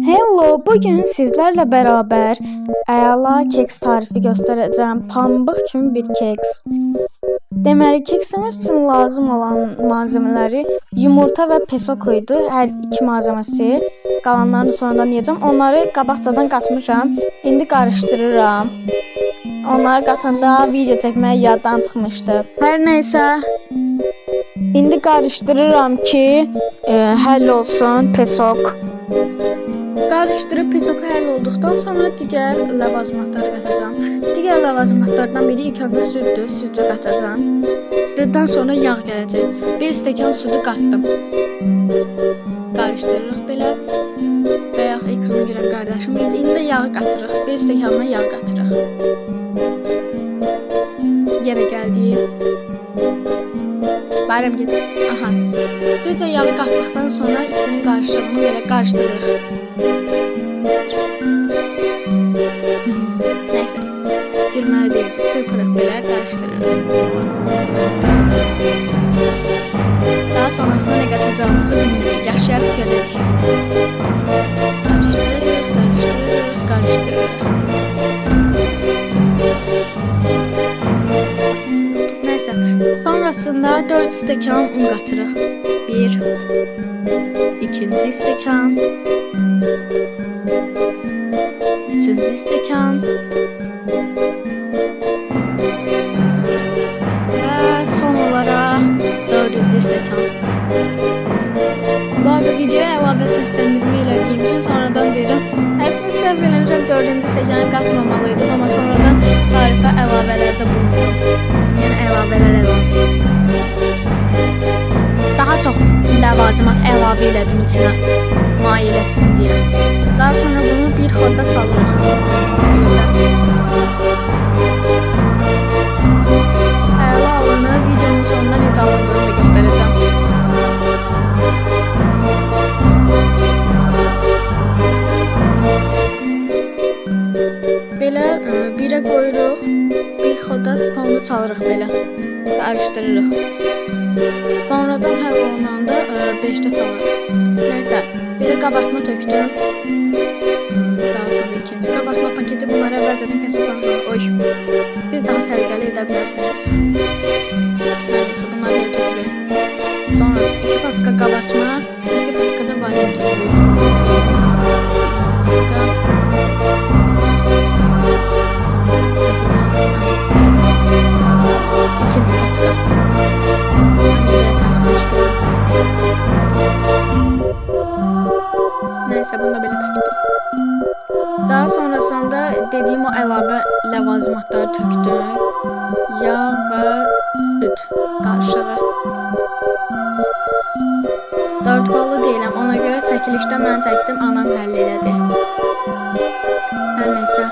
Hello, bugün sizlerle beraber əla keks tarifi göstereceğim. Pambıq kimi bir keks. Deməli, keksimiz üçün lazım olan malzemələri yumurta və pesoko idi. Hər iki malzəməsi. Qalanlarını sonradan yeyəcəm. Onları qabaqcadan qatmışam. İndi qarışdırıram. Onları qatanda video çəkmək yaddan çıxmışdı. Hər nəysə, indi qarışdırıram ki, həll olsun pesok. Qarışdırıb pesoko həll olduqdan sonra digər ləvazimatları qatacağam. Digər ləvazimatlardan biri ilk öncə süddür. Südü qatacağam. Süddən sonra yağ gələcək. 1 stəkan südü qatdım. Qarışdırırıq belə. Bayaq ekrana girən qardaşım idi. İndi də yağı qatırıq. 1 stəkanla yağ qatırıq. Yenə gəldi. Bayram gedir. Aha. Bir də yağı qatdıqdan sonra ikisinin qarışığını belə qarışdırırıq. Neyse. Girməli deyil. Çırpırıq belə qarışdırırıq. Daha sonrasında nə qatacağımızı bilmirik. Yaşayarıq görürük. Qarışdırırıq, qarışdırırıq, qarışdırırıq. Neyse. Sonrasında 4 stəkan un qatırıq. 1, ikinci stəkan, üçüncü stəkan və son olaraq 4-cü stəkan. Bu arada videoya əlavə səsləndirmə elədiyim üçün sonradan deyirəm. Həqiqətən səhv eləmişəm, 4-cü stəkanı qatmamalıydım, amma sonradan tarifə əlavələrdə bulundum. Yəni əlavələr əlavə. Daha çox ləvazimat əlavə elədim içinə mail etsin deyə. Daha sonra bunu bir xorda çalırıq. Əla alını videonun sonunda necə alındığını da göstərəcəm. Belə birə qoyuruq, bir xorda onu çalırıq belə. Qarışdırırıq. Sonradan həll olunanda 5'te çalırıq. Neyse, bir qabartma tökdüm. Daha sonra ikinci qabartma paketi, bunları əvvəldən kəsib baxmalı. Oy, siz daha təhlükəli edə bilərsiniz. Neyse, bunları da tökürük. Sonra 2 patka qabartma, 2 patka da vanilya tökürük. İkinci patka. Neyse, bunu da belə tökdüm. Daha sonrasında dediyim o əlavə ləvazimatları tökdüm. Yağ və süd qarışığı. 4 ballı deyiləm, ona görə çəkilişdə mən çəkdim, anam həll elədi. Hər neysə.